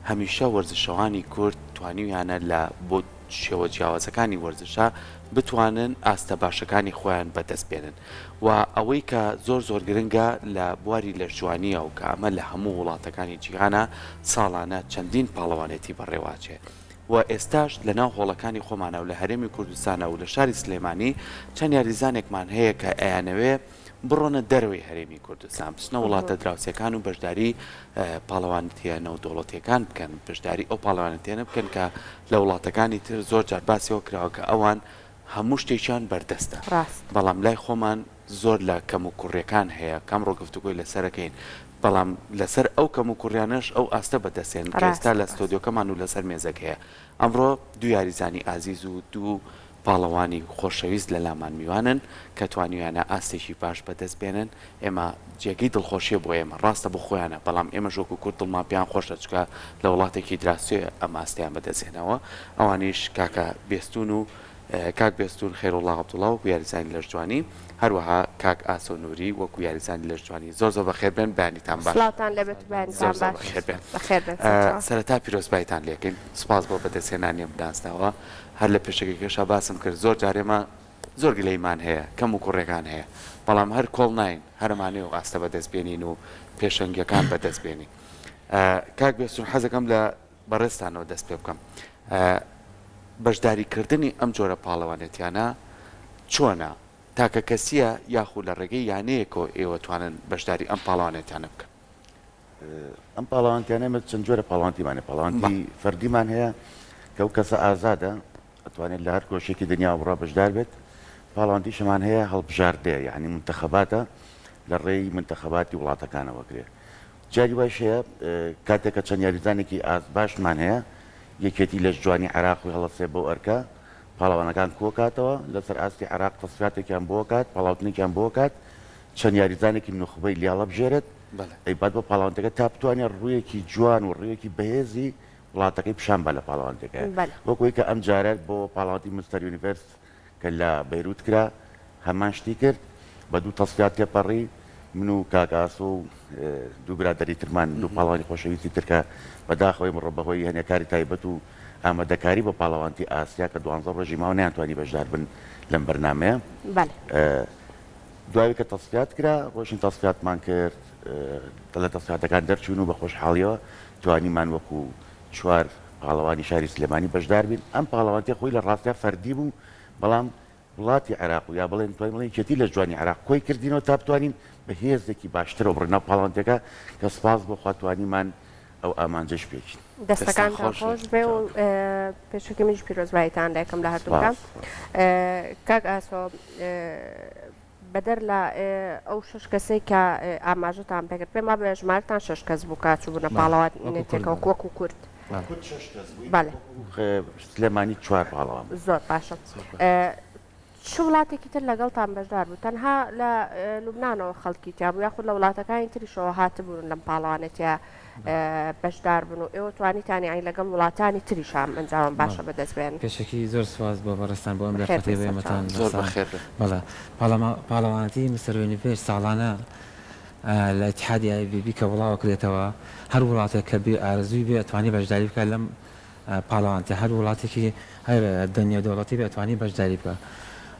هەمیشە وەرزشەوانی کورد توانیویانە لە بۆ شێوە جیاوازەکانی وەرزشە بتوانن ئاستە باشەکانی خۆیان بەدەست بێنن و ئەوەی کە زۆر گرنگە لە بواری لەشجوانیە و کە ئەمە لە هەموو وڵاتەکانی جیهانە ساڵانە چەندین پاڵەوانێتی بەڕێواچێ و ئێستاش لە ناو هۆڵەکانی خۆمانە و لە هەرێمی کوردستانە و لە شاری سلێمانی چەند یاریزانێکمان هەیە کە ئەیانەوێ بڕۆنە دەروی هەرێمی کوردستان بچنە وڵاتە دراوسەکان و بەشداری پاڵەوانەتیە نەودەوڵەتیەکان بکەن بەشداری ئەو پاڵەوانەتیانە بکەن کە لە وڵاتەکانی تر زۆر جار باسیەوە کراوە کە ئەوان هەموو شتێکیان بەردەستە بەڵام لای خۆمان زۆر لە کەم و کوڕیەکان هەیە کەم ڕۆگفتوگۆی لەسەرەکەین بەڵام لەسەر ئەو کەم و کوڕیانش ئەو ئاستە بەدەستێن کە ئێستا لە ستۆدیۆکەمان و لەسەر مێزەک هەیە ئەمڕۆ دوو یاریزانی ئازیز و دوو پاڵەوانی خۆشەویست لە لامان میوانن کە توانیویانە ئاستێکی باش بەدەست بێنن ئێمە جێگەی دڵخۆشیە بۆ ئێمە ڕاستە بۆ خۆیانە بەڵام ئێمە ژۆک و کورد دڵمان پێیان خۆشە چکە لە وڵاتێکی دراوسێ ئەم ئاستیان بەدەستێنەوە ئەوانیش کاکە بێستون و کاک بێستون خێرۆڵڵا عەبدوڵڵا وەکو یاریزانی لەشجوانی هەروەها کاک ئاسۆ نووری وەکو یاریزانی لەشجوانی زۆر بەخێربێن بەیانیتان باش سەرەتا پیرۆزبایتان لێکەین سپاس بۆ بەدەستهێنانیەم دانستنەوە هەر لە پێشەکەیکەشا باسم کرد زۆر جارێمە زۆر گلەیمان هەیە کەم و کوڕێکان هەیە بەڵام هەر کۆڵ ناین هەرمانێ و ئاستە بەدەستبێنین و پێشەنگیەکان بەدەستبێنی کاک بێستون حەزەکەم لە بەڕێستانەوە دەست پێ بکەم بەشداریکردنی ئەم جۆرە پاڵەوانێتیانە چۆنە تاکە کەسیە یاخود لە ڕێگەی یانەیەکەوە ئێوە توانن بەشداری ئەم پاڵەوانێتیانە بکەن ئەم پاڵەوانتیانە چەند جۆرە پاڵەوانتیمانە پاڵەوانتی فەردیمان هەیە کە ئەو کەسە ئازادە ئەتوانێت لە هەر کۆشێکی دنیا بڕا بەشدار بێت پاڵەوانتی شەمان هەیە هەڵبژاردەیە یعنی منتەخەباتە لە ڕێی منتەخەباتی وڵاتەکانەوە کرێ جاری وایش هەیە کاتێکە چەند یاریزانێکی باشمان هەیە یەکێتی لە جوانی عێراق و هەڵەسێ بۆ ئەرکە پاڵەوانەکان کۆکاتەوە لەسەر ئاستی عێراق تەسفیاتێکیان بۆ کات پاڵاوتنێکیان بۆ کات چەند یاریزانێکی نوخبەی لیاڵە بژێرێت ئەیبات بۆ پاڵەوانتەکە تا بتوانێت ڕوویەکی جوان و ڕوویەکی بەهێزی وڵاتەکەی پیشان بە لە پاڵەوانتەکە وەکوی کە ئەم جارێت بۆ پاڵاوانتی مستەر یونیڤرس کە لە بەیروت کرا هەمان شتی کرد بە دوو تەسفیات تێپەڕی من و کاکاسۆ و دوو برادەری ترمان دوو پاڵەوانی خۆشەویستی ترکە بەداخەوەی مڕۆبەهۆی هەنێکاری تایبەت و ئامادەکاری بە پاڵەوانتی ئاسیا کە 12 ڕۆژی ماوە نەیانتوانی بەشدار بن لەم بەرنامەیە دوایی کە تەسفیات کرا ڕۆژین تەسفیاتمان کرد لە تەسفیاتەکان دەرچوون و بە خۆشحاڵیەوە توانیمان وەکو چوار پاڵەوانی شاری سلێمانی بەشدار بین ئەم پاڵەوانتی خۆی لە ڕاستیا فەردی بوو بەڵام وڵاتی عێراق و یا بڵێن توانین بڵێن یەکێتی لە جوانی عێراق کۆی کردینەوە تا بتوانین بە هێزێکی باشترەوە بڕنا پاڵەوانتەکە کە سپاس بۆ خواتوانیمان ئەو ئامانجەش پێچین دەستەکان خۆش بێ و پێشەکە منیش پیرۆزبایتان لەکەم لە هەردووکان کاک ئاسۆ بەدەر لە ئەو شش کەسەی کە ئاماژەتان پێکرد پێم وابێ ژمارەتان 6 کەس بوو کاچوو بوونە پاڵەوانێتێکەوە وەکو کورد سلێمانی 4 پاڵەوان زۆر باشە چ وڵاتێکی تر لەگەڵتان بەشدار بوو تەنها لە لوبنانەوە خەڵکی تیا بوو یاخود لە وڵاتەکانی تریشەوە هاتبوون لەم پاڵەوانێتە بەشدار بن و ئێوە توانیتانی ئەی لەگەڵ وڵاتانی تریشان ئەنجام باشە بەدەست بێن پێشکی زۆر سواز بۆ بەڕستان بۆ ئەم لەفەتی بێمەتان زۆر بەخێر بەڵێ پاڵەوانەتی مستەر یونیڤرس ساڵانە لە ئیتحادی IBB کە وڵاوە کرێتەوە هەر وڵاتێک کە بێ ئارزووی بێ ئەتوانی بەشداری بکات لەم پاڵەوانتە هەر وڵاتێکی هەر دنیا دەوڵەتی بێ ئەتوانی بەشداری بکە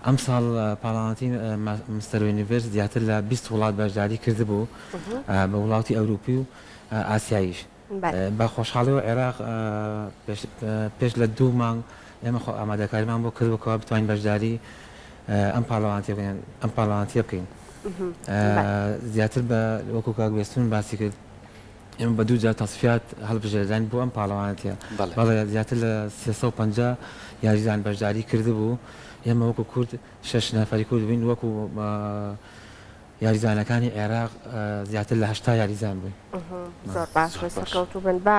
ئەم ساڵ پاڵەوانەتی مستەر یونیڤرس زیاتر لە 20 وڵات بەشداری کردبوو بە وڵاتی ئەوروپی و ئاسیاییش بە خۆشحاڵیەوە عێراق پێش لە 2 مانگ ئێمە ئامادەکاریمان بۆ کردوەوە بتوانین بەشداری ئەم پاڵەوانتیە بکەین زیاتر بە وەکو کاک بێستون باسی کرد ئێمە بە 2 جار تەسفیات هەڵبژێردان بۆ ئەم پاڵەوانتیە بەڵێ زیاتر لە 350 یاریزان بەشداری کردبوو ئێمە وەکو کورد 6 نەفەری کورد بووین وەکو یاریزانەکانی عێراق زیاتر لە 80 یاریزان بووین زۆر باش ڕێسەکەوتوو بن بە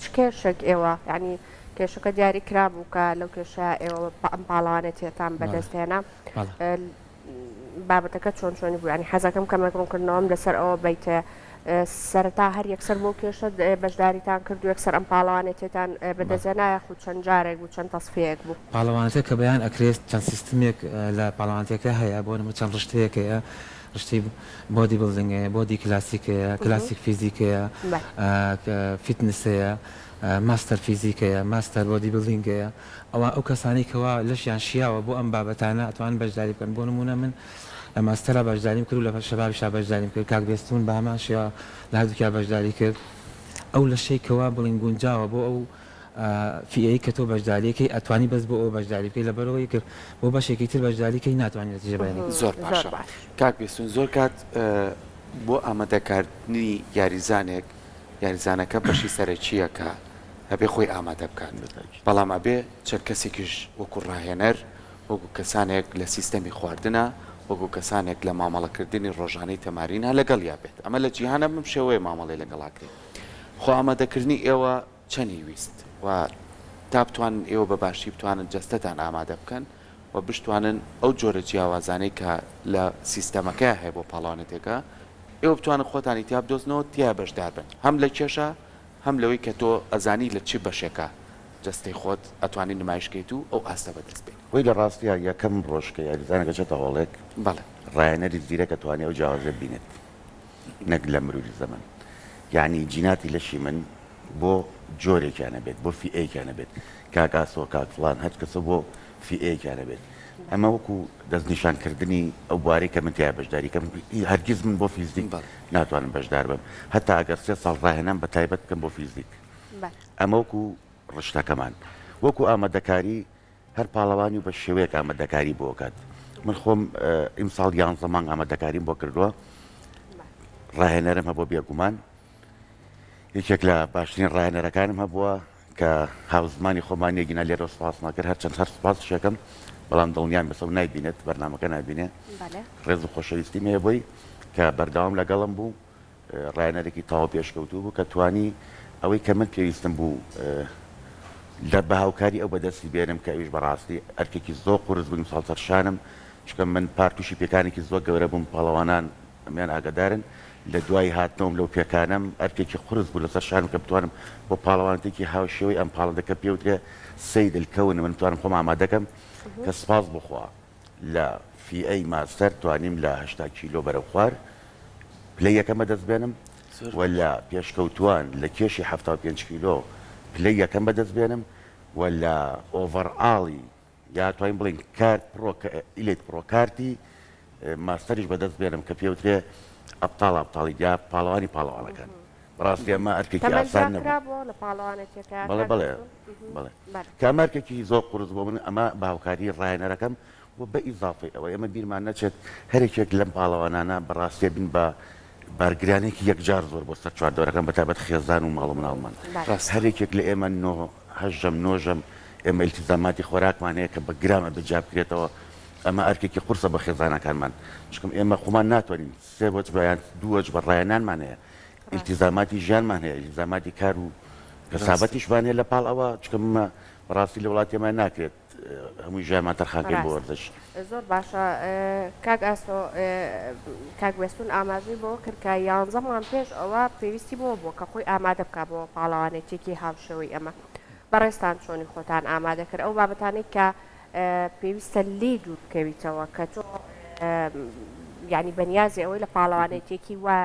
چ کێشێک ئێوە ینی کێشەکە دیاری کرا بوو کە لەو کێشە ئێوە ئەم پاڵەوانێتێتان بەدەستێنە بابەتەکە چۆن چۆنی بوو ینی حەزەکەم کەمەکڕونکردنەوەم لەسەر ئەوە بیتە سەرەتا هەر یەکسەر بۆ کێشە بەشداریتان کرد و یەکسەر ئەم پاڵەوانێتێتان بەدەستێنا یاخود چەند جارێک بوو چەند تەسفیەک بوو پاڵەوانەتە کە بەیان ئەکرێت چەند سیستمێک لە پاڵەوانتەکە هەیە بۆ نمە چەند ڕشتەیەکەیە ڕشتی بۆدی بڵدنگەیە بۆدی کلاسیکەیە کلاسیک فیزیکەیە فیتنسەیە ماستەر فیزیکەیە ماستەر بۆدی بڵدینگەیە ئەوە ئەو کەسانی کەوا لەشیان شیاوە بۆ ئەم بابەتانە ئەتوان بەشداری بکەن بۆ نمونە من لە ماستەرە بەشداریم کرد و لە شەبابیشا بەشداریم کرد کاک بێستون بە هەمان شێوە لە هەردووکیان بەشداری کرد ئەو لەشەی کەوا بڵین گونجاوە بۆ ئەو فیایی کە تۆ بەشداریەکەی ئەتوانی بەس بۆ ئەو بەشداری بکەی لەبەرەوەی کرد بۆ بەشێکی تر بەشداریکەی ناتوانانی نەتیجە بەیانی زۆر باشە کاک بێستون زۆر کات بۆ ئامادەکردنی یاریزانەکە بەشی سەرەکیەکە هەبێ خۆی ئامادە بکات بەڵام ئەبێ چەند کەسێکیش وەکو ڕاهێنەر وەکو کەسانێک لە سیستەمی خواردنە وەکو کەسانێک لە مامەڵەکردنی ڕۆژانەی تەمارینە لەگەڵ یابێت ئەمە لە جیهانە بم شێوەیە مامەڵی لەگەڵاکرێت خۆ ئامادەکردنی ئێوە چەندی ویست و تا بتوانن ئێوە بە باشی بتوانن جەستەتان ئامادە بکەن و بشتوانن ئەو جۆرە جیاوازانەی کە لە سیستەمەکە هەیە بۆ پاڵانێتێکە ئێوە بتوانن خۆتانی تیا بدۆزنەوە تیا بەشدار بن هەم لە کێشە هەم لەوەی کە تۆ ئەزانی لە چی بەشێکە جەستەی خۆت ئەتوانی نمایشکەیت و ئەو ئاستە بەدەست بێت وی لە ڕاستیە یەکەم ڕۆژکە یاریزانەکە چێتە هەوڵێک بەڵێ ڕایەنەری زیرەکە توانێت ئەو جیاوازە بینێت نەک لە مروری زەمن یعنی جیناتی لەشی من بۆ جۆرێکیانە بێت بۆ فیئەیەکیانە بێت کاکاسۆ کاک فڵان هەر کەسە بۆ فیئەیەکیانە بێت ئەمە وەکو دەستنیشانکردنی ئەو بوارەی کە من تیا بەشداریکەم هەرگیز من بۆ فیزیک ناتوانم بەشدار بم هەتا ئەگەر 3 ساڵ ڕاهێنان بە تایبەت بکەم بۆ فیزیک ئەمە وەکو ڕشتەکەمان وەکو ئامادەکاری هەر پاڵەوانی و بە شێوەیەک ئامادەکاری بۆ کات من خۆم ئیمساڵ 11 مانگ ئامادەکاریم بۆ کردووە ڕاهێنەرم هەبوو بێگومان یەکێک لە باشترین ڕاهێنەرەکانم هەبووە کە هاوزمانی خۆمانی گینا لێرە سوپاس ناکرد هەرچەند هەر سوپاس شەکەم بەڵام دڵنیان بەسەو نایبینێت بەرنامەکە نابینێ ڕێز و خۆشەویستی مێ بۆی کە بەردەوام لەگەڵم بوو ڕاهێنەرێکی تاوا پێشکەوتوو بوو کە توانی ئەوەی کە من پێویستم بوو لە بەهاوکاری ئەو بەدەستی بێنم کە ئەویش بەڕاستی ئەرکێکی زۆر قورس بووم ساڵتەرشانم چکە من پارتوشی پێکانێکی زۆر گەورە بووم پاڵەوانان ئەمیان ئاگدارن لە دوای هاتنەوەم لەو پێکانم ئەرکێکی قورس بوو لەسەر شانم کە بتوانم بۆ پاڵەوانێکی هاوشێوەی ئەم پاڵەدەکە پێوترێ سەید الکەون من بتوانم خۆم ئامادەکەم کە سپاس بخوا لە فیئەی ماستەر توانیم لە 80 کیلۆ بەرەو خوار پلەی یەکەمە دەست بێنم و لە پێشکەوتوان لە کێشی 75 کیلۆ پلەی یەکەم بەدەست بێنم و لە ئۆڤەرئاڵی یا توانین بڵین کارت ئیلیت پرۆکارتی ماستەریش بەدەست بێنم کە پێوترێ ئەبتاڵی یا پاڵەوانی پاڵەوانەکان بەڕاستی ئەمە ئەرکێکی ئاسان نەبوو بەڵێ بەڵێ بەڵێ کامارکێکی زۆر قورس بۆ من ئەمە باوکاری ڕاهێنەرەکەم و بە ئیزافی ئەوە ئێمە بیرمان نەچێت هەرێکێک لەم پاڵەوانانە بەڕاستی بن بە بارگرانێکی یەکجار زۆر بۆ سەر چواردۆرەکەم بەتابەت خێزان و ماڵ و مناڵمان هەرێکێک لە ئێمە هەژەم نۆژەم ئێمە ئیلتیزاماتی خۆراکمان هەیە کە بە گرامە بەجا بکرێتەوە ئەمە ئەرکێکی قورسە بە خێزانەکانمان چکم ئێمە خۆمان ناتوانین سێ بۆچ بەیان دووەج بە ڕایەنانمان هەیە ئیلتیزاماتی ژیانمان هەیە ئیلتیزاماتی کار و کەسابەتیشمان هەیە لە پاڵ ئەوە چکم بەڕاستی لە وڵاتیمان ناکرێت هەمووی ژیانمان تەرخانکەین بۆ وەرزش زۆر باشە کاک ئاسۆ کاک وێستون ئاماژەی بۆ کرد کە 11 مانگ پێش ئەوە پێویستی بۆ بۆ کە خۆی ئامادە بکە بۆ پاڵەوانێکێکی هاوشەوەی ئەمە بەڕێستان چۆنی خۆتان ئامادە کرد ئەو بابەتانەی کە پێویستە لێ دوور بکەویتەوە کە تۆ یعنی بەنیازی ئەوەی لە پاڵەوانێتێکی وا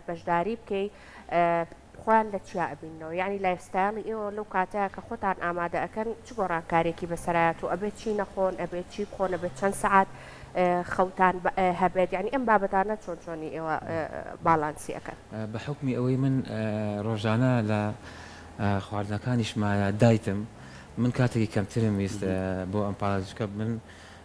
بەشداری بکەی خۆیان لە چیا ئەبینەوە یعنی لایفستایلی ئێوە لەو کاتەیە کە خۆتان ئامادە ئەەکەن چ گۆڕانکارێکی بەسەرایەت و ئەبێت چی نەخۆن ئەبێت چی بخۆن ئەبێت چەند سەعات خەوتان هەبێت یعنی ئەم بابەتانە چۆن چۆنی ئێوە باڵانسی ئەەکەن بە حکمی ئەوەی من ڕۆژانە لە خواردنەکانیشمایە دایتم من کاتێکی کەمترم ویست بۆ ئەم پاڵەکە من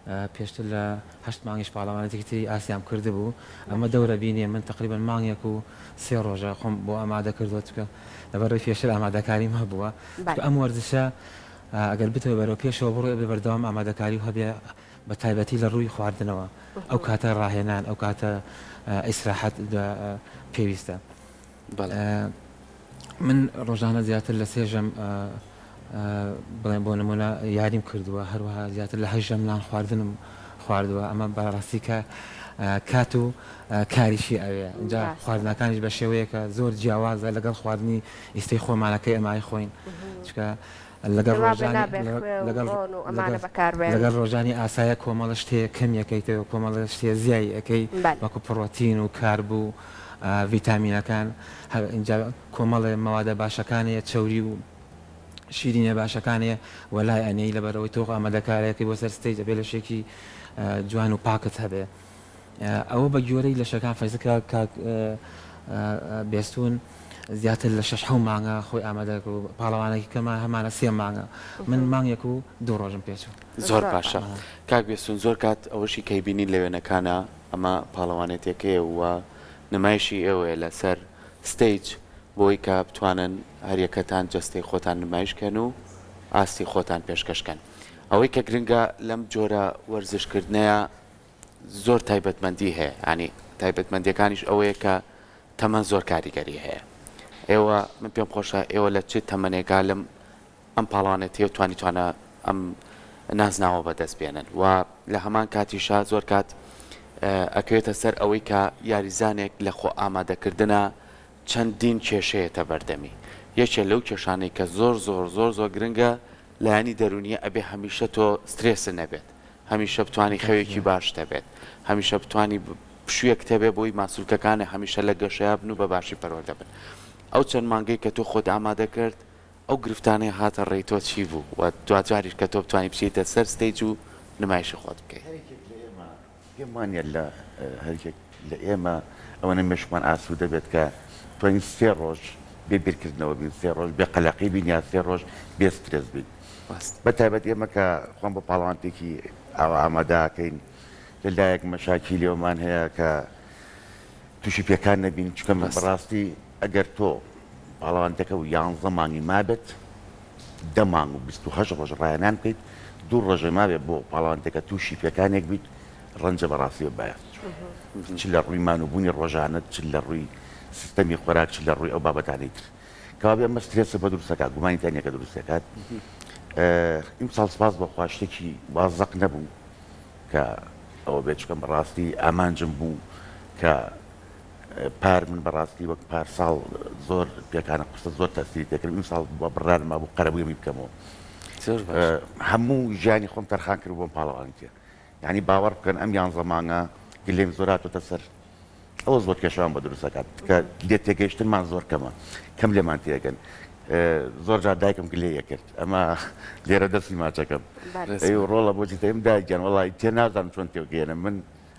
پێشتر لە 8 مانگیش پاڵەوانێتی تری ئاسیام کرده بوو ئەمە دەورە بینێ من تقریبا مانگێک و 3 ڕۆژە خۆم بۆ ئامادە کردووە چکە لەبەرەوەی پێشتر ئامادەکاریم هەبووە ئەم وەرزشە ئەگەر بتەوە بەرەوە پێشەوە بڕۆ بێ بەردەوام ئامادەکاری هەبێ بە تایبەتی لە ڕووی خواردنەوە ئەو کاتە ڕاهێنان ئەو کاتە ئیسراحەت پێویستە من ڕۆژانە زیاتر لە سێژەم بڵێن بۆ نمونە یاریم کردووە هەروەها زیاتر لە 8 ژەم نان خواردنم خواردووە ئەمە بەڕاستی کە کات و کاریشی ئەوێ اینجا خواردنەکانیش بە شێوەیەکە زۆر جیاوازە لەگەڵ خواردنی ئیستی خۆمانەکەی ئەمای خۆین چکە لەگەڵ ڕۆژانی ئاسایە کۆمەڵە شتەیە کەمیەکەیتەوە کۆمەڵە شتێ زیایی ئەەکەی وەکو پڕۆتین و کاربوو ڤیتامینەکان اینجا کۆمەڵێ مەوادە باشەکانەیە چوری و شیرینە باشەکانەیە وەلای ئەنەی لەبەرەوەی تۆ ئامادەکارەکەی بۆ سەر ستەیج دەبێت لە شێکی جوان و پاکت هەبێ ئەوە بە گوێرەی لە شەکان فەیزەکە بێستون زیاتر لە 6 مانگە خۆی ئامادە و پاڵەوانێکی کەمە هەمانە 3 مانگە من مانگێک و 2 ڕۆژم پێچوو زۆر باشە کاک بێستون زۆر کات ئەوەشی کەیبینی لە وێنەکانە ئەمە پاڵەوانێتەکەیە وە نمایشی ئێوەیە لەسەر ستەیج بۆی کە بتوانن هەریەکەتان جەستەی خۆتان نمایشکەن و ئاستی خۆتان پێشکەشکەن ئەوەی کە گرنگە لەم جۆرە وەرزشکردنەیە زۆر تایبەتمەندی هەیە ینی تایبەتمەندیەکانیش ئەوەیە کە تەمەەن زۆر کاریگەری هەیە ئێوە من پێم خۆشە ئێوە لە چ تەمەنێکا لەم ئەم پاڵانێتیە توانیتوانە ئەم نازناوە بەدەست بێنن و لە هەمان کاتیشا زۆر کات ئەکەوێتە سەر ئەوەی کە یاریزانێک لە خۆ ئامادەکردنە چەندین کێشەیەتە بەردەمی یەکێ لەو کێشانەی کە زۆر زۆر زۆر زۆر گرنگە لایانی دەرونیە ئەبێ هەمیشە تۆ سترێسە نەبێت هەمیشە بتوانانی خەوێکی باش دەبێت هەمیشە بتوانانی پشوویەک تەبێ بۆی ماسوولکەکانە هەمیشە لە گەشەیە بن و بە باشی پەروەردە بن ئەو چەند مانگەی کە تۆ خۆت ئامادە کرد ئەو گرفتانەی هاتە ڕێی تۆ چی بوو و دوجاریش کە تۆ بتوانانی بچیتە سەر ستەیج و نمایشی خۆت بکەیت پێمانە لە هەرێک لە ئێمە ئەوەنە مشمان ئاسوودە بێت کە توانین 3 ڕۆژ بێ بیرکردنەوە بین 3 ڕۆژ بێ قەلەقی بین یا 3 ڕۆژ بێ سترێس بین بەتایبەت ئێمە کە خۆم بە پاڵەوانێکی ئاوا ئامادەکەین لەلایەک مەشاکی لێومان هەیە کە تووشی پێکان نەبین چکە من بەڕاستی ئەگەر تۆ پاڵەوانەکە و 11 مانگی مابێت 10 مانگ و 28 ڕۆژ ڕایەنان بکەیت 2 ڕۆژە مابێت بۆ پاڵەوانەکە تووشی پێکانێک بیت ڕەنجە بەڕاستی باەت چ لە ڕووی مانوبوونی ڕۆژانت چ لە ڕووی سیستەمی خۆراک چ لە ڕووی ئەو بابەتانی تر کەوا بێ ئەمە سترێسە بە دروستەکات گومانیتانیەکە دروستەکات ئیمساڵ سپاس بەخوا شتێکی وازەق نەبوو کە ئەوە بێت چکەم بەڕاستی ئامانجم بوو کە پار من بەڕاستی وەک پارساڵ زۆر پێکانە قسە زۆر تەسیری تێکرد ئیمساڵ بۆ بڕارما بوو قەرەبوویەمی بکەمەوە هەموو ژیانی خۆم تەرخان کرد بۆم پاڵەوانێتە یعنی باوەڕ بکەن ئەم 11 مانگە گلێم زۆراتۆتە سەر ئەوە زۆر کێشەوان بە دروستەکات کە لێ تێگەیشتنمان زۆر کەمە کەم لێمان تێگەن زۆر جار دایکم گلەیە کرد ئەمە لێرە دەستی ماچەکەم ڕۆڵە بۆچی تەیم دایکیان وڵی تێ نازانم چۆن تێگەێنم من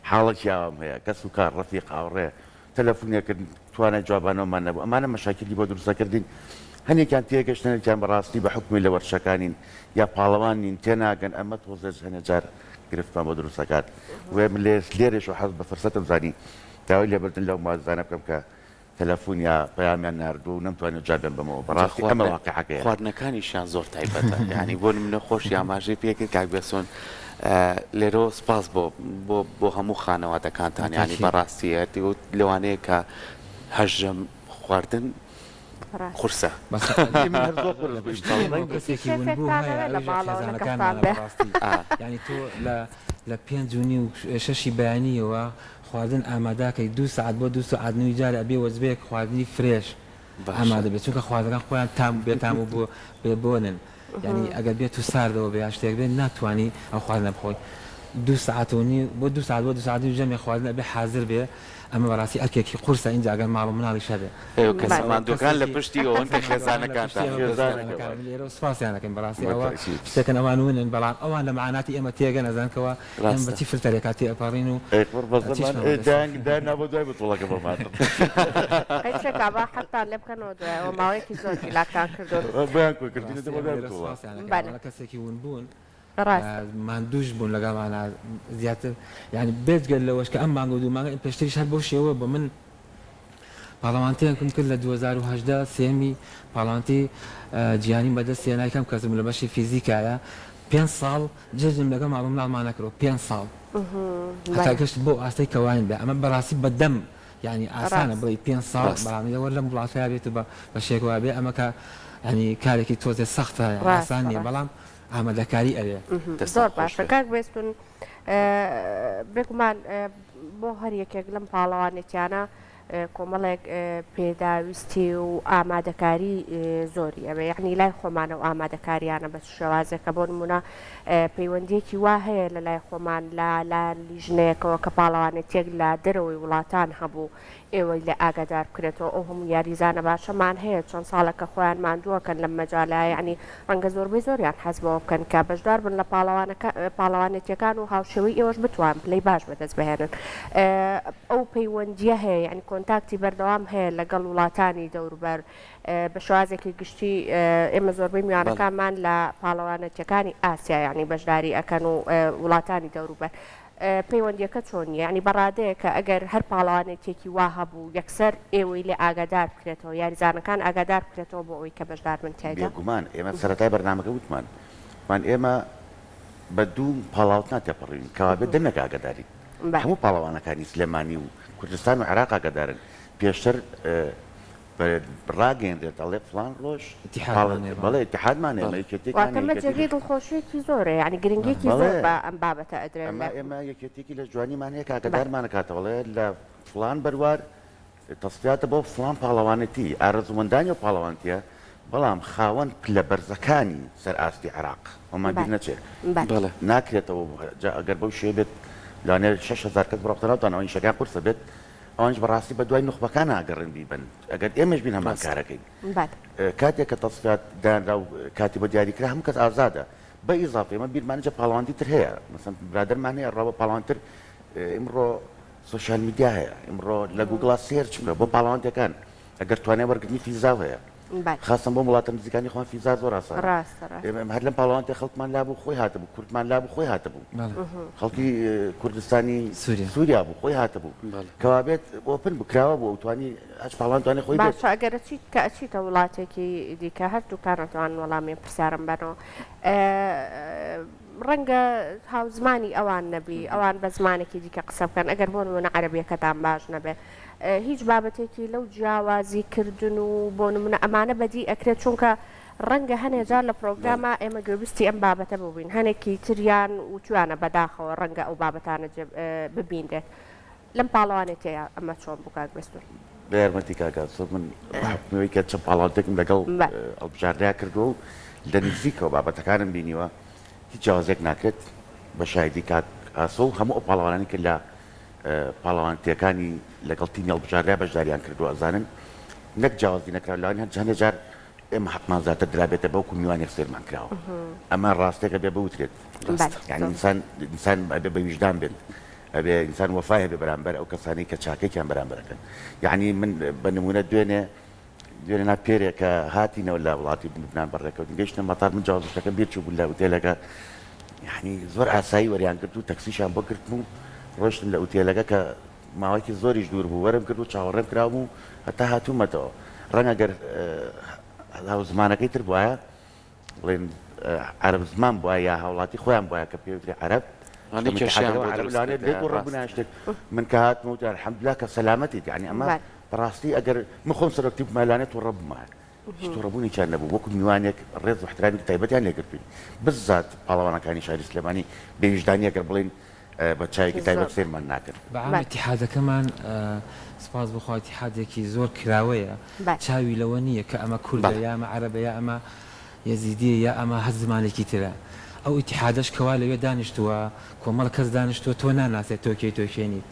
حاڵەکی ئاوام هەیە کەس و کار ڕەفیق هاوڕێ تەلەفۆنێکرد توانای جوابانەوەمان نەبوو ئەمانە مەشاکلی بۆ دروستەکردین هەنێکیان تێگەشتنێکیان بەڕاستی بە حکمی لە وەرشەکانین یا پاڵەوانین تێناگەن ئەمە تۆزێ هەنێ جار گرفتمان بۆ دروستەکات وێ لێرێش و حەز بە فرسەتم زانی داوای لێبردن لەو مازانە بکەم کە تەلەفۆن یا پەیامیان ناردوو و نەمتوانێت جابێن بەمەوە بەڕاستی ئەمە واقعەکەیە خواردنەکانیشیان زۆر تایبەتە یعنی بۆ منە خۆش یاماژەی پێکرد کاک بێسۆن لێرەوە سپاس بۆ هەموو خانەوادەکانتان ینی بەڕاستی هەردی و لەوانەیە کە هەژەم خواردن قورسە ینی تۆ لە 5:30 بەیانیەوە خواردن ئاماداکەی 2 ساعت بۆ 2 ساعت نوی جارە ئەبێ وەزبەیەک خواردنی فرێش ئامادە بێت چونکە خواردەکان خۆیان تام بێتام و بۆ بێبۆنن ینی ئەگەر بێت و ساردەوە بێ شتێک بێت ناتوانانی ئەو خواردنە بخۆی 2 ساعت و نی بۆ 2 ساعت بۆ 2 ساعت جەمی خواردنە بێ حاضر بێ ئەمە بەڕاستی ئەرکێکی قورسە اینجا ئەگەر ماڵ مناڵی شەبێ کەسەماندوەکان لە پشتی ئەوەن کە خێزانەکان لێرە سپاسیانەکەن بەڕاستی ئەوە شتێکن ئەوان ونن بەڵام ئەوان لە معناتی ئێمە تێگە نەزانکەوە ئەم بەچی فلتەرێکا تێپەڕین و نابۆ دوای بتوڵەکە بەمان قەیچێکا حتا لێ بکەنەوە دوایەوە ماوەیەکی زۆر لاکان کردو بەیان کردنەوە کەسێکی ون بوون ماندووش بوون لەگەڵمانە زیاتر یعنی بێتگەل لەوەش کە ئەم مانگە و دوو مانگە پێشتریش هەر بۆ شێوە بە من پاڵەوانتەیەکم کرد لە 2010 سێمی پاڵەوانتی جیهانی بەدەست هێنای کەم کەسم لە بەشی فیزیکایە 5 ساڵ جەژم لەگەڵ ماڵ مناڵمان نەکرەوە 5 ساڵ هەتا گەشت بۆ ئاستەی کەوان بێ ئەمە بەڕاستی بەدەم یعنی ئاسانە بڵێ 5 ساڵ بەڵام لەوە لەم وڵاتەیە بێت بە شێکەوە بێ ئەمە کە ینی کارێکی تۆزێ سەختە ئاسان نیە بەڵام ئامادەکاری ئەوێ زۆر باشە کاک بێستون بێگومان بۆ هەر یەکێک لەم پاڵەوانێتیانە کۆمەڵێک پێداویستی و ئامادەکاری زۆری ئەوێ یعنی لای خۆمانە و ئامادەکاریانە بە شێوازەکە بۆ نمونە پەیوەندیەکی وا هەیە لە لای خۆمان لا لیژنەیەکەوە کە پاڵەوانێتێک لە دەرەوەی وڵاتان هەبوو ئێوەی لە ئاگادار بکرێتەوە ئەو هەموو یاریزانە باشەمان هەیە چەند ساڵەکە خۆیان ماندووەکەن لەم مەجالە ینی ڕەنگە زۆربەی زۆریان حەزبەوە بکەن کە بەشدار بن لە پاڵەوانێتیەکان و هاوشێوەی ئێوەش بتوان پلەی باش بەدەست بهێنن ئەو پەیوەندیە هەیە ینی کۆنتاکتی بەردەوام هەیە لەگەڵ وڵاتانی دەوروبەر بە شوازێکی گشتی ئێمە زۆربەی میوانەکانمان لە پاڵەوانەتیەکانی ئاسیا ینی بەشداری ئەەکەن و وڵاتانی دەوروبەر پەیوەندیەکە چۆنیە ینی بەڕادەیە کە ئەگەر هەر پاڵەوانێتێکی وا هەبوو یەکسەر ئێوەی لێ ئاگادار بکرێتەوە یاریزانەکان ئاگادار بکرێتەوە بۆ ئەوی کە بەشدار من تایدا بێگومان ئێمە سەرەتای بەرنامەکە وتمان ئێمە بە دوو پاڵاوت ناتێپەڕین کەوابێت دەمێک ئاگاداری هەموو پاڵەوانەکانی سلێمانی و کوردستان و عێراق ئاگادارن پێشتر ڕاگەیەندرێت ئەڵێ فڵان ڕۆژ بەڵێ اتحادمان ئێمە جێگەی دڵخۆشیێکی زۆرە ینی گرنگێکی زۆر بە ئەم بابەتە ئەدرێن ئێمە یەکێتێکی لە جوانیمان هەیە کاگەدارمانەکاتەوەڵێ لە فڵان بەروار تەسپیاتە بۆ فڵان پاڵەوانەتی ئارەزومەندانی و پاڵەوانتیە بەڵام خاوەن پلە بەرزەکانی سەر ئاستی عێراق ئەومان بیر نەچێت ناکرێتەوە ئەگەر بەو شێ بێت لەوانێ 6,000 کەس بڕۆختەناوتان ئەوەی شەکان قورسە بێت ئەوانش بەڕاستی بە دوای نخبەکان ئاگەڕن بیبن ئەگەر ئێمەش بین هەمان کارەکەین کاتێک کە تەسپیات دانرا و کاتی بە دیاریکرا هەموو کەس ئازادە بە ئیزافە ئێمە بیرمانجە پاڵەوانتی تر هەیە مەسەن برادەرمان هەیە ڕاوە پاڵەوانتر ئیمڕۆ سوشیال میدیا هەیە ئیمڕۆ لە گوگڵا سێرچ بکە بۆ پاڵەوانتەکان ئەگەر توانێت وەرگرتنی فیزاو هەیە خاصم بۆ وڵاتە نزیکانی خۆیان فیزا زۆر ئاسان هەر لەم پاڵەوانتە خەڵکمان لابوو خۆی هاتبوو کوردمان لابوو خۆی هاتبوو خەڵکی کوردستانی سووریا بوو خۆی هاتبوو کەوابێت ئۆپن بکراوە بوو ئەوتوانی هەچ پاڵان توانێت خۆی باش ئەگەرچیت کە ئەچیتە وڵاتێکی دیکە هەردووکانەتوان وەڵامی پرسیارم بنەوە ڕەنگە هاوزمانی ئەوان نەبی ئەوان بە زمانێکی دیکە قسە بکەن ئەگەر بۆ نمونە عەرەبیەکەتان باش نەبێت هیچ بابەتێکی لەو جیاوازی کردن و بۆ نمونە ئەمانە بەدی ئەکرێت چونکە ڕەنگە هەنێ جار لە پرۆگرامە ئێمە گوێبستی ئەم بابەتە ببین هەنێکی تریان وتوانە بەداخەوە ڕەنگە ئەو بابەتانە ببیندێت لەم پاڵەوانێتەیە ئەمە چۆن بکات بەستور بە یارمەتی کاکات من حکومەوەی کە چەند پاڵاوتێکم لەگەڵ ئەڵبژاردەیە کردو و لە نزیکەوە بابەتەکانم بینیوە هیچ جیاوازێک ناکرێت بە شایدی کات ئاسۆ و هەموو ئەو پاڵەوانانی کە لە پاڵەوانتیەکانی لەگەڵ تیمی هەڵبژاردەیە بەشداریان کردو ئەزانن نەک جیاوازی نەکراوە لەوانی هەندێک جار ئێمە حەقمان زیاتر درابێتە بەوکو میوانێک سێرمان کراوە ئەمە ڕاستێکە بێ بوترێت یعنی ئینسان ئەبێ بە ویژدان بێت ئەبێ ئینسان وەفای هەبێ بەرامبەر ئەو کەسانی کە چاکێکیان بەرامبەرەکەن یعنی من بە نمونە دوێنێ ناپێرێک کە هاتینەوە لە وڵاتی لوبنان بەڕێکەوت گەیشتە مەتار من جیاوازەکە بیر چوو بوو لە ئوتێلەکە یعنی زۆر ئاسایی وەریان کرد و تەکسیشیان بۆ کردم و ڕۆشتم لە ئوتێلەکە کە ماوەیەکی زۆریش دوور بوو وەرم کرد و چاوەڕێم کراوم و هەتا هاتوومەتەوە ڕەنگە گەر هاوزمانەکەی تر بواە بڵێن عەرەب زمان بووە یا هاوڵاتی خۆیان بواە کە پێوتری عەرەب ڕبووناشتێک من کە هاتم وتە الحەمدوللا کە سەلامەتیت یعنی ئەمە بەڕاستی ئەگەر من خۆم سەرۆکتی بمالانێت و ڕەبمە هیچ تووڕەبوونیان نەبوو وەکو میوانێک ڕێز و احترامی تایبەتیان لێگرتوین بزات پاڵەوانەکانی شاری سلێمانی بێویژدانی ئەگەر بڵێن بە چایەکی تایبەت سێرمان ناکرد بەعام اتحادەکەمان سپاس بخوا اتحادێکی زۆر کراوەیە چاوی لەوە نییە کە ئەمە کوردە یا ئەمە عەرەبە یا ئەمە یەزیدیە یا ئەمە هەر زمانێکی ترە ئەو اتحادەش کەوا لەوێ دانیشتووە کۆمەڵ کەس دانیشتووە تۆ ناناسێت تۆکەی تۆکێنیت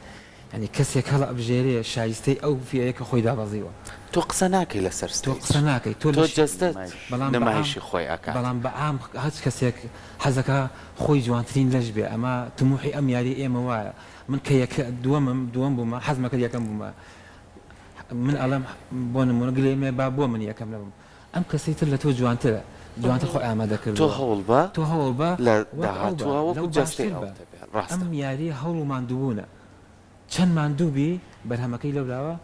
ینی کەسێک هەڵە ئەبژێرەیە شایستەی ئەو فیەیە کە خۆی دابەزیوە تۆ قسە ناکەی لەسەر تۆ قسە ناکەی تۆ جەستت نمایشی خۆی ئەکات بەڵام بە ئام هەچ کەسێک حەزەکە خۆی جوانترین لەش بێ ئەمە تموحی ئەم یاری ئێمە وایە من کە دووەم بوومە حەزمەکە یەکەم بوومە من ئەڵەم بۆ نمونە گلێمێ با بۆ من یەکەم نەبووم ئەم کەسەی تر لە تۆ جوانترە جوانتر خۆی ئامادەکرد تۆ هەوڵ بە لە داهاتووە وەکو جەستەی ئەم یاری هەوڵ و ماندووبوونە چەند ماندووبی بەرهەمەکەی لەولاوە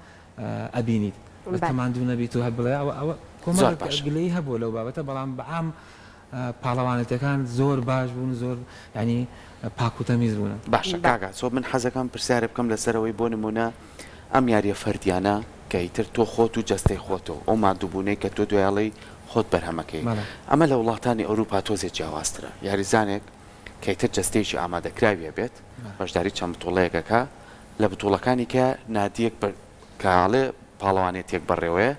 ئەبینیت بە ماندوو نەبی تۆ هەر بڵێ ئەوە کۆمەڵ گلەی هەبوو لەو بابەتە بەڵام بەعام پاڵەوانەتەکان زۆر باش بوون زۆر ینی پاک و تەمیز بوون باشە کاکا سۆ من حەزەکەم پرسیارە بکەم لەسەرەوەی بۆ نمونە ئەم یاریە فەردیانە کەیتر تۆ خۆت و جەستەی خۆتەوە ئەو مادووبوونەی کە تۆ دوێڵی خۆت بەرهەمەکەی ئەمە لە وڵاتانی ئەوروپا تۆزێک جیاوازترە یاریزانێک کەیتر جەستەیەکی ئامادەکراویە بێت بەشداری چەند بتوڵەیەکەکە لە بتوڵەکانی کە نادیەک کاڵێ پاڵەوانێت تێک بەڕێوەیە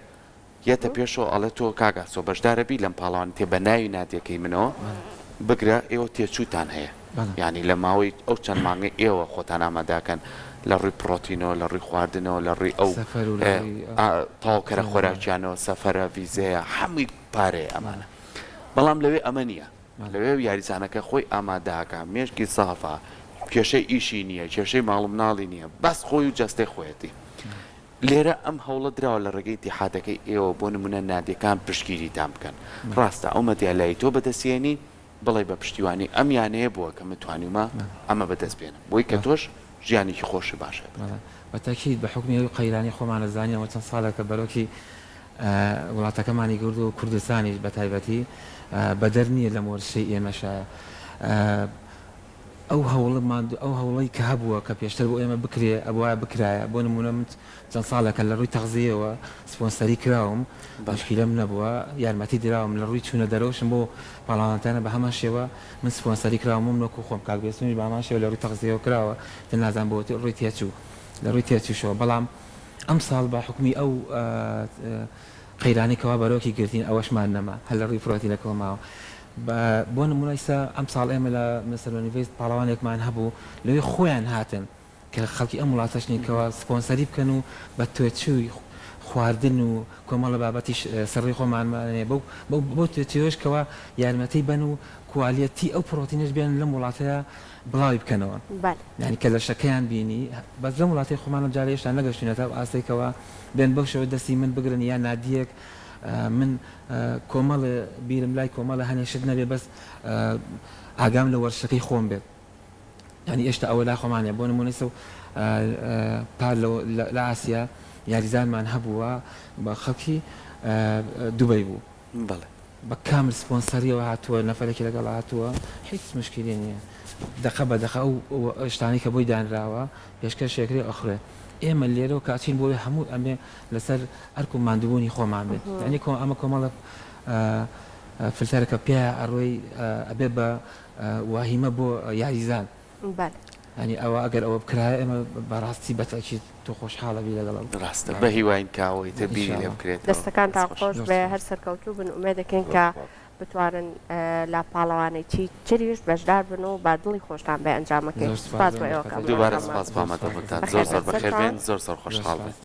یەتە پێشەوە ئەڵێ تۆ کاگاسۆ بەشدارەبی لەم پاڵەوان تێ بە ناوی نادیەکەی منەوە بگرە ئێوە تێچووتان هەیە ینی لە ماوەی ئەو چەند مانگی ئێوە خۆتان ئاماداکەن لە ڕووی پرۆتینەوە لە ڕووی خواردنەوە لە ڕووی ئەو تاوکەرە خۆراکیانەوە سەفەرە ویزەیە هەمووی پارەیە ئەمانە بەڵام لەوێ ئەمە نییە لەوێ یاریزانەکە خۆی ئاماداکە مێشکی سافا کێشەی ئیشی نییە کێشەی ماڵ مناڵی نییە بەس خۆی و جەستەی خۆیەتی لێرە ئەم هەوڵە درراوە لە ڕێگەی تیحادەکەی ئێوە بۆ نمونە نادیەکان پشگیری تام بکەن ڕاستە ئەو مەدیالایی تۆ بەدەستێنی بڵێ بە پشتیوانی ئەم یانەیە بووە کە متوانیمە ئەمە بەدەست بێنم بۆی کە تۆش ژیانێکی خۆشی باشە بەتەکیید بە حکمی قەیرانی خۆمانە زانیەوە چەند ساڵێکە بەرۆکی وڵاتەکەمانی گرد و کوردستانیش بە تایبەتی بەدەر نییە لە مۆرشەی ئێمەشە ئەو هەوڵی کە هەبووە کە پێشتر بۆ ئێمە بکرێ ئەوە بکرایە بۆ نمونە من چەند ساڵێکە لە ڕووی تەغزیەوە سپۆنسەری کراوم باشکیلەم نەبووە یارمەتی دراوم لە ڕووی چوونە دەرەوشم بۆ پاڵاوانتانە بە هەمان شێوە من سپۆنسەری کراوم نۆک و خۆم کاکبێسونی بە هەمان شێوە لە ڕووی تەغزیەوە کراوە تر نازان بۆ ڕووی تێچوو لە ڕووی تێچووشەوە بەڵام ئەم ساڵ بە حکمی ئەو قەیرانێکەوە بەرۆکی گرتین ئەوەشمان نەما هەل لە ڕووی فرۆتینەکەەوە ماوە بۆ نمونەیسا ئەم ساڵ ئێمە لە مەسەرۆنیڤست پاڵەوانێکمان هەبوو لەوێ خۆیان هاتن کە خەڵکی ئەم وڵاتەشنێکەوە سپۆنسەری بکەن و بە توێچووی خواردن و کۆمەڵە بابەتی سەڕی خۆمانمانێ بۆ توێچێشکەوە یارمەتی بن و کوالیەتی ئەو پرۆتینش بێن لەم وڵاتەیە بڵاوی بکەنەوە ینی کە لە شەکەیان بینی بەس لەم وڵاتی خۆمانە جارێشتان نەگەشتێتە ئاستێکەوە بێن بەو شەوە دەستی من بگرن یان نادیەک من کۆمەڵ بیرم لای کۆمەڵە هەنێشت نەبێ بەس ئاگام لە وەرشەکەی خۆم بێت ینی ئێشتا ئەوە لا خۆمانە بۆ نمونەیسە پار لە ئاسیا یاریزانمان هەبووە بە خەڵکی دووبەی بوو بە کامل سپۆنسەریەوە هاتووە نەفەرێکی لەگەڵ هاتووە هیچ مشکلی نییە دەقە بە دەقە ئەو شتانی کە بۆی دانراوە پێشکەشێکری ئەخرێ ئێمە لێرەوە کاچین بۆی هەموو ئەمێ لەسەر ئەرک و ماندووبوونی خۆمان بێت ینی ئەمە کۆمەڵە فلتەرەکە پێ ئەڕۆی ئەبێ بە واهیمە بۆ یاریزان ینی ئەوە ئەگەر ئەوە بکرایە ئێمە بەڕاستی بەتەکی تۆ خۆشحاڵە بی لەگەڵ ڕاستە بە هیواین کاوەی تەبیری لێ بکرێت دەستەکان تا خۆش بێ هەر سەرکەوتوو بن ئومێ دەکەین کە بتوانن لە پاڵەوانێکی چریش بەشدار بن و با دڵی خۆشتان بێ ئەنجامەکەی سپاس بۆ ئێوە دووبارە سپاس بۆ ئامادەبوونتان زۆر زۆر بەخێر بێن زۆر زۆر خۆشحاڵ بن